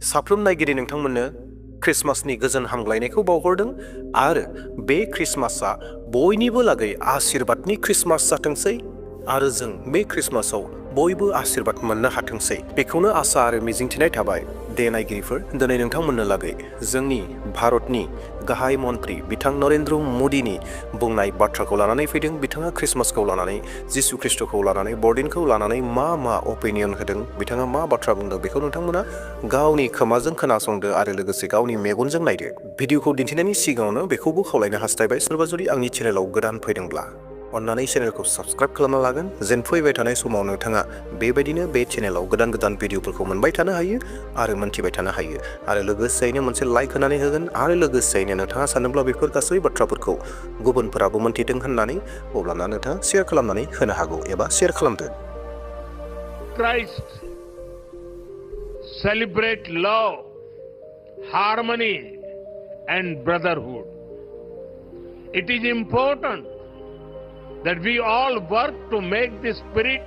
साफ्रोम नायगिरि नोंथांमोननो क्रिसमासनि गोजोन हामग्लायनायखौ बावहरदों आरो बे क्रिसमासआ बयनिबो लागै आशीर्बादनि क्रिसमास जाथोंसै आरो जों बे क्रिसमासआव बयबो आशीर्बाद मोननो हाथोंसै बेखौनो आसा आरो मिजिंथिनाय थाबाय। दे नायगिरिफोर, दिनै नोंथांमोननो लागै जोंनि भारतनि गाहाय मन्त्रि बिथां नरेन्द्र मदिनि बुंनाय बाथ्राखौ लानानै फैदों। बिथाङा क्रिसमासखौ लानानै, जिसु ख्रिस्टखौ लानानै, बरदिनखौ लानानै मा अपिनियन होदों, बिथाङा मा बाथ्रा बुंदों, बेखौ नोंथांमोना गावनि खोमाजों खोनासंदो आरो लोगोसे गावनि मेगनजों नायदो। भिडिअखौ दिन्थिनायनि सिगाङावनो बेखौबो खावलायनो हास्थायबाय, सोरबा जुदि आंनि चेनेलाव गोदान फैदोंब्ला अन्नानै चेनेलखौ साबस्क्राइब खालामना लागोन, जेन फैबाय थानाय समाव नोंथाङा बेबायदिनो बे चेनेलाव गोदान भिडिअफोरखौ मोनबाय थानो हायो आरो मोनथिबाय थानो हायो। आरो लोगोसेयैनो मोनसे लाइक होनानै होगोन आरो लोगोसेयैनो नोंथाङा सानोब्ला बेफोर गासै बाथ्राफोरखौ गुबुनफोराबो मोनथिदों होननानै अब्लाना नोंथाङा शेयार खालामनानै होनो हागौ एबा शेयार खालामदो। Christ celebrate love, harmony and brotherhood. It is important that we all work to make the spirit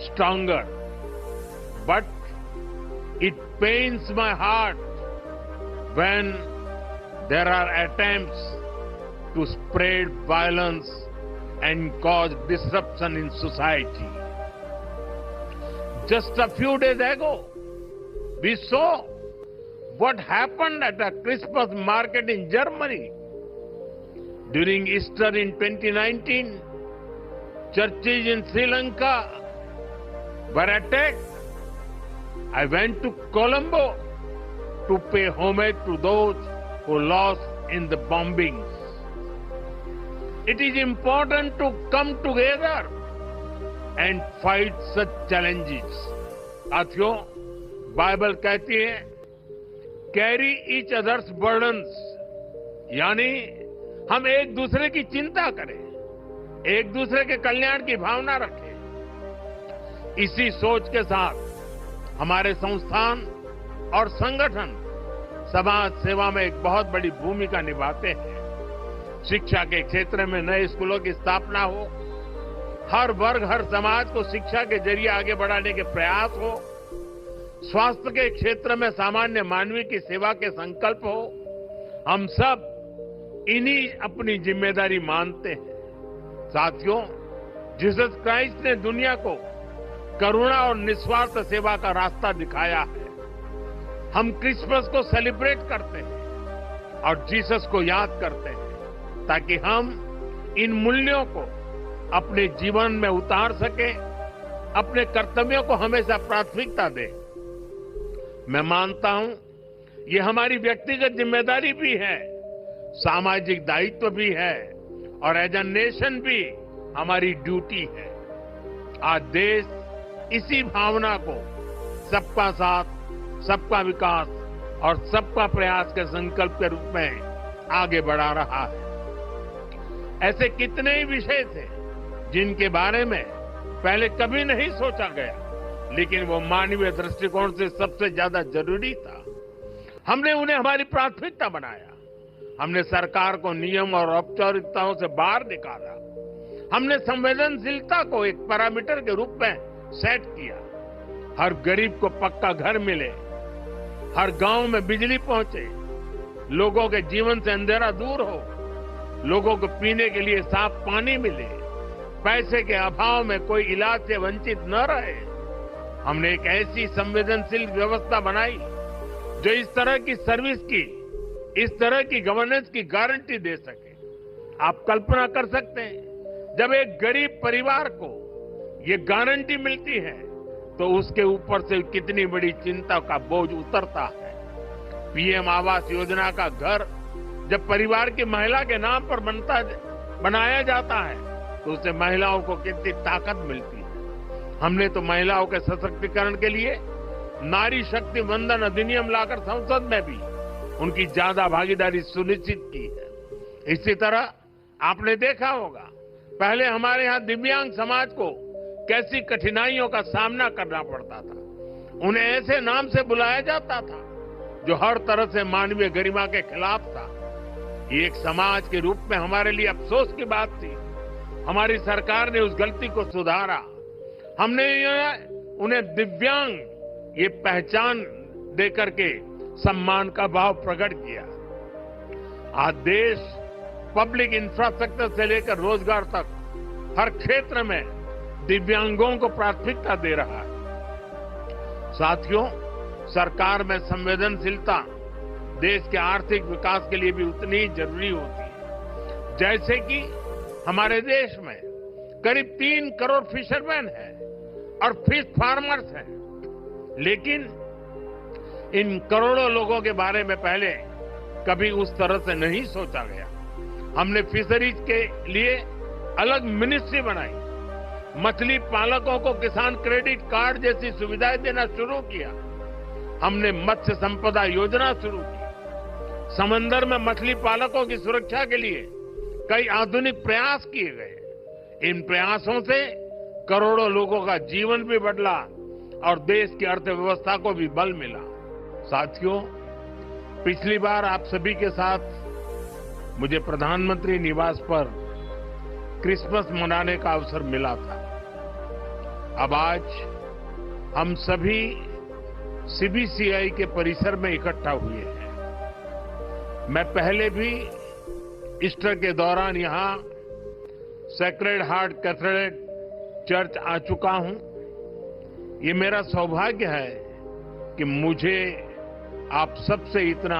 stronger. But it pains my heart when there are attempts to spread violence and cause disruption in society. Just a few days ago, we saw what happened at a Christmas market in Germany. During Easter in 2019, churches in Sri Lanka were attacked. I went to Colombo to pay homage to those who lost in the bombings. It is important to come together and fight such challenges. साथियों, Bible कहती है, carry each others burdens, यानी हम एक दूसरे की चिंता करें, एक दूसरे के कल्याण की भावना रखें। इसी सोच के साथ हमारे संस्थान और संगठन समाज सेवा में एक बहुत बड़ी भूमिका निभाते हैं। शिक्षा के क्षेत्र में नए स्कूलों की स्थापना हो, हर वर्ग हर समाज को शिक्षा के जरिए आगे बढ़ाने के प्रयास हो, स्वास्थ्य के क्षेत्र में सामान्य मानवीय की सेवा के संकल्प हो, हम सब इन्हीं अपनी जिम्मेदारी मानते हैं। साथियों, जीसस क्राइस्ट ने दुनिया को करुणा और निस्वार्थ सेवा का रास्ता दिखाया है। हम क्रिसमस को सेलिब्रेट करते हैं और जीसस को याद करते हैं ताकि हम इन मूल्यों को अपने जीवन में उतार सके, अपने कर्तव्यों को हमेशा प्राथमिकता दें। मैं मानता हूं ये हमारी व्यक्तिगत जिम्मेदारी भी है, सामाजिक दायित्व भी है और एज अ नेशन भी हमारी ड्यूटी है। आज देश इसी भावना को सबका साथ, सबका विकास और सबका प्रयास के संकल्प के रूप में आगे बढ़ा रहा है। ऐसे कितने ही विषय थे जिनके बारे में पहले कभी नहीं सोचा गया, लेकिन वो मानवीय दृष्टिकोण से सबसे ज्यादा जरूरी था। हमने उन्हें हमारी प्राथमिकता बनाया। हमने सरकार को नियम और औपचारिकताओं से बाहर निकाला। हमने संवेदनशीलता को एक पैरामीटर के रूप में सेट किया। हर गरीब को पक्का घर मिले, हर गांव में बिजली पहुंचे, लोगों के जीवन से अंधेरा दूर हो, लोगों को पीने के लिए साफ पानी मिले, पैसे के अभाव में कोई इलाज से वंचित न रहे। हमने एक ऐसी संवेदनशील व्यवस्था बनाई जो इस तरह की सर्विस की, इस तरह की गवर्नेंस की गारंटी दे सके। आप कल्पना कर सकते हैं, जब एक गरीब परिवार को ये गारंटी मिलती है तो उसके ऊपर से कितनी बड़ी चिंता का बोझ उतरता है। पीएम आवास योजना का घर जब परिवार की महिला के नाम पर बनाया जाता है तो उससे महिलाओं को कितनी ताकत मिलती है। हमने तो महिलाओं के सशक्तिकरण के लिए नारी शक्ति वंदन अधिनियम लाकर संसद में भी उनकी ज्यादा भागीदारी सुनिश्चित की है। इसी तरह आपने देखा होगा, पहले हमारे यहाँ दिव्यांग समाज को कैसी कठिनाइयों का सामना करना पड़ता था। उन्हें ऐसे नाम से बुलाया जाता था जो हर तरह से मानवीय गरिमा के खिलाफ था। ये एक समाज के रूप में हमारे लिए अफसोस की बात थी। हमारी सरकार ने उस गलती को सुधारा। हमने उन्हें दिव्यांग ये पहचान देकर के सम्मान का भाव प्रकट किया। आज देश पब्लिक इंफ्रास्ट्रक्चर से लेकर रोजगार तक हर क्षेत्र में दिव्यांगों को प्राथमिकता दे रहा है। साथियों, सरकार में संवेदनशीलता देश के आर्थिक विकास के लिए भी उतनी ही जरूरी होती है। जैसे कि हमारे देश में करीब 3 करोड़ फिशरमैन हैं और फिश फार्मर्स हैं, लेकिन इन करोड़ों लोगों के बारे में पहले कभी उस तरह से नहीं सोचा गया। हमने फिशरीज के लिए अलग मिनिस्ट्री बनाई, मछली पालकों को किसान क्रेडिट कार्ड जैसी सुविधाएं देना शुरू किया, हमने मत्स्य संपदा योजना शुरू की, समंदर में मछली पालकों की सुरक्षा के लिए कई आधुनिक प्रयास किए गए। इन प्रयासों से करोड़ों लोगों का जीवन भी बदला और देश की अर्थव्यवस्था को भी बल मिला। साथियों, पिछली बार आप सभी के साथ मुझे प्रधानमंत्री निवास पर क्रिसमस मनाने का अवसर मिला था। अब आज हम सभी सीबीसीआई के परिसर में इकट्ठा हुए हैं। मैं पहले भी ईस्टर के दौरान यहां सेक्रेड हार्ट कैथेड्रल चर्च आ चुका हूं। ये मेरा सौभाग्य है कि मुझे आप सबसे इतना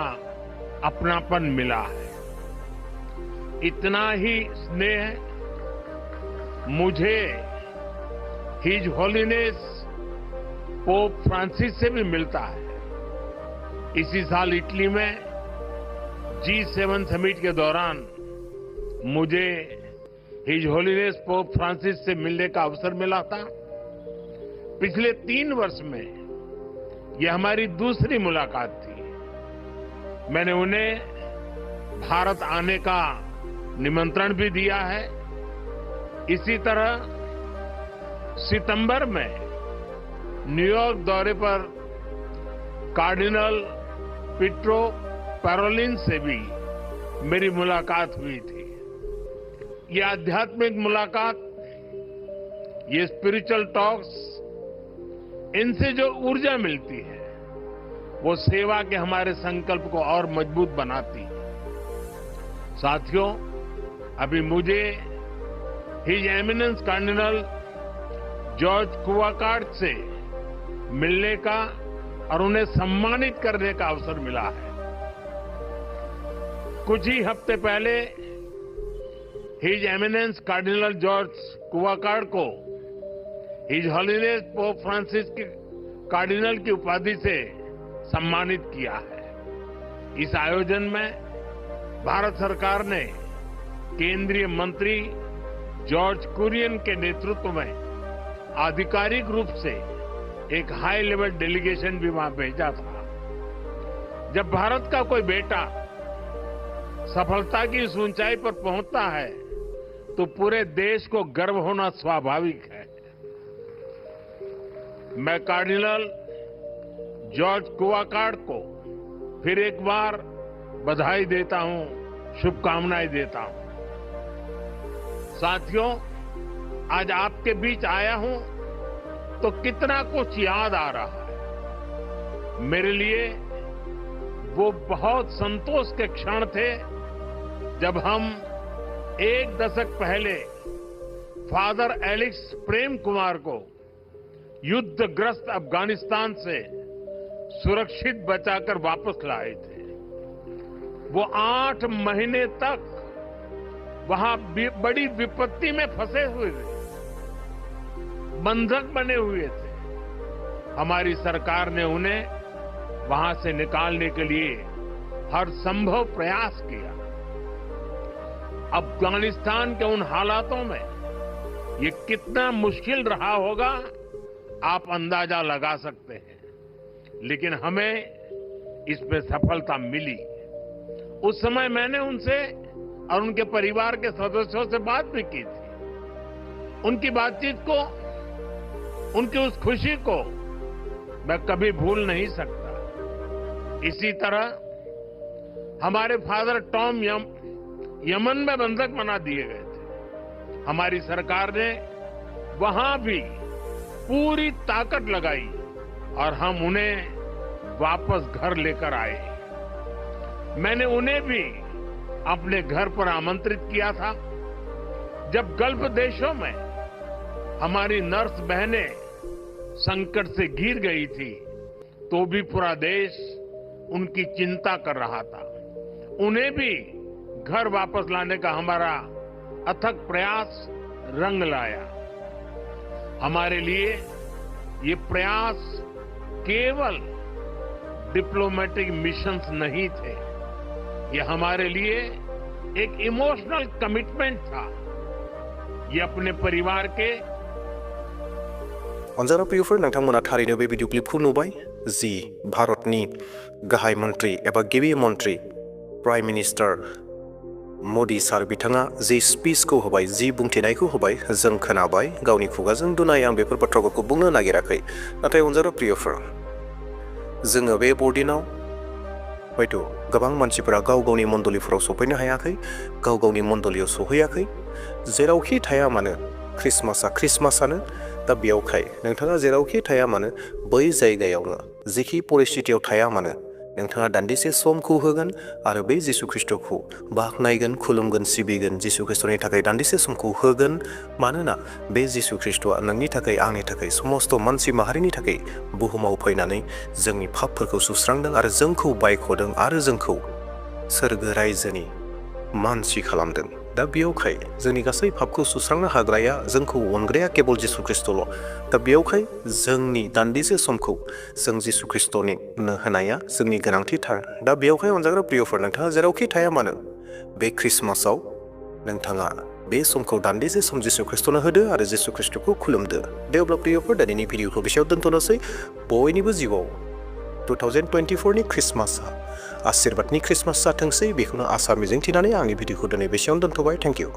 अपनापन मिला है, इतना ही स्नेह मुझे हिज होलीनेस पोप फ्रांसिस से भी मिलता है। इसी साल इटली में G7 समिट के दौरान मुझे हिज होलीनेस पोप फ्रांसिस से मिलने का अवसर मिला था। पिछले 3 वर्ष में यह हमारी दूसरी मुलाकात थी। मैंने उन्हें भारत आने का निमंत्रण भी दिया है। इसी तरह सितंबर में न्यूयॉर्क दौरे पर कार्डिनल पीट्रो पैरोलिन से भी मेरी मुलाकात हुई थी। ये आध्यात्मिक मुलाकात, ये स्पिरिचुअल टॉक्स, इनसे जो ऊर्जा मिलती है वो सेवा के हमारे संकल्प को और मजबूत बनाती है। साथियों, अभी मुझे हिज एमिनेंस कार्डिनल जॉर्ज कुवाकार्ड से मिलने का और उन्हें सम्मानित करने का अवसर मिला है। कुछ ही हफ्ते पहले हिज एमिनेंस कार्डिनल जॉर्ज कुवाकार्ड को हिज होलीनेस पोप फ्रांसिस के कार्डिनल की उपाधि से सम्मानित किया है। इस आयोजन में भारत सरकार ने केंद्रीय मंत्री जॉर्ज कुरियन के नेतृत्व में आधिकारिक रूप से एक हाई लेवल डेलीगेशन भी वहां भेजा था। जब भारत का कोई बेटा सफलता की इस ऊंचाई पर पहुंचता है तो पूरे देश को गर्व होना स्वाभाविक है। मैं कार्डिनल जॉर्ज कुवाकार्ड को फिर एक बार बधाई देता हूं, शुभकामनाएं देता हूं। साथियों, आज आपके बीच आया हूं तो कितना कुछ याद आ रहा है। मेरे लिए वो बहुत संतोष के क्षण थे जब हम 1 दशक पहले फादर एलेक्स प्रेम कुमार को युद्धग्रस्त अफगानिस्तान से सुरक्षित बचाकर वापस लाए थे। वो 8 महीने तक वहां बड़ी विपत्ति में फंसे हुए थे, बंधक बने हुए थे। हमारी सरकार ने उन्हें वहां से निकालने के लिए हर संभव प्रयास किया। अफगानिस्तान के उन हालातों में ये कितना मुश्किल रहा होगा आप अंदाजा लगा सकते हैं, लेकिन हमें इसमें सफलता मिली। उस समय मैंने उनसे और उनके परिवार के सदस्यों से बात भी की थी। उनकी बातचीत को, उनकी उस खुशी को मैं कभी भूल नहीं सकता। इसी तरह हमारे फादर टॉम यमन में बंधक बना दिए गए थे। हमारी सरकार ने वहां भी पूरी ताकत लगाई और हम उन्हें वापस घर लेकर आए। मैंने उन्हें भी अपने घर पर आमंत्रित किया था। जब गल्फ देशों में हमारी नर्स बहनें संकट से घिर गई थी, तो भी पूरा देश उनकी चिंता कर रहा था। उन्हें भी घर वापस लाने का हमारा अथक प्रयास रंग लाया। हमारे लिए ये प्रयास केवल डिप्लोमेटिक मिशंस नहीं थे, ये हमारे लिए एक इमोशनल कमिटमेंट था। ये अपने परिवार के अनजाना प्रियफोर, नोंथांमोना थारैनो बे भिडिअ क्लिपखौ नुबाय जि भारतनि गाहाय मन्त्रि एबा गिबि मन्त्रि प्राइम मिनिस्टार मोदी सार बिथाङा जि स्पिचखौ होबाय, जि बुंथिनायखौ होबाय, जों खोनाबाय, गावनि खुगाजों दुनाय आं बेफोर बाथ्राफोरखौ बुंनो नागिराखै। नाथाय अनजाना प्रियफोर, जोङो बे बरदिनाव हयथ' गोबां मानसिफोरा गाव गावनि मण्डलिफोराव सफैनो हायाखै, गाव गावनि मण्डलियाव सहैयाखै। जेरावखि थाया मानो ख्रिस्टमासआ ख्रिस्टमासआनो। दा बेयावखाय नोंथाङा जेरावखि थाया मानो बै जायगायावनो जेखि परिस्थितियाव थाया मानो नोंथाङा दान्दिसे समखौ होगोन आरो बे जिसु ख्रिस्टखौ बाख्नायगोन, खुलुमगोन, सिबिगोन, जिसु ख्रिस्टनि थाखाय दान्दिसे समखौ होगोन। मानोना बे जिसु ख्रिस्टआ नोंनि थाखाय, आंनि थाखाय, समस्त मानसि माहारिनि थाखाय बुहुमाव फैनानै जोंनि पापफोरखौ सुस्रांदों आरो जोंखौ बायख'दों आरो जोंखौ सोरगो रायजोनि मानसि खालामदों। दा बेयावखाय जोंनि गासै पापखौ सुस्रांनो हाग्राया, जोंखौ अनग्राया केबल जिसु ख्रिस्टल'। दा बेयावखाय जोंनि दान्दिसे समखौ जों जिसु ख्रिस्टनो होनाया जोंनि गोनांथिथार। दा बेयावखाय अनजाग्रा प्रियफोर, नोंथाङा जेरावखि थाया मानो बे ख्रिस्टमासआव नोंथाङा बे समखौ दान्दिसे सम जिसु ख्रिस्टनो होदो आरो जिसु ख्रिस्टखौ खुलुमदो। दे अब्ला प्रियफोर, दिनैनि भिडिअखौ बेसेयाव दोनथ'नोसै। बयनिबो जिउआव 2024 नि ख्रिस्टमासआ आशीर्बादनि ख्रिस्टमास जाथोंसै, बेखौनो आसा मिजिंथिनानै आंनि भिडिअखौ दिनै बेसेयावनो दोनथ'बाय। Thank you.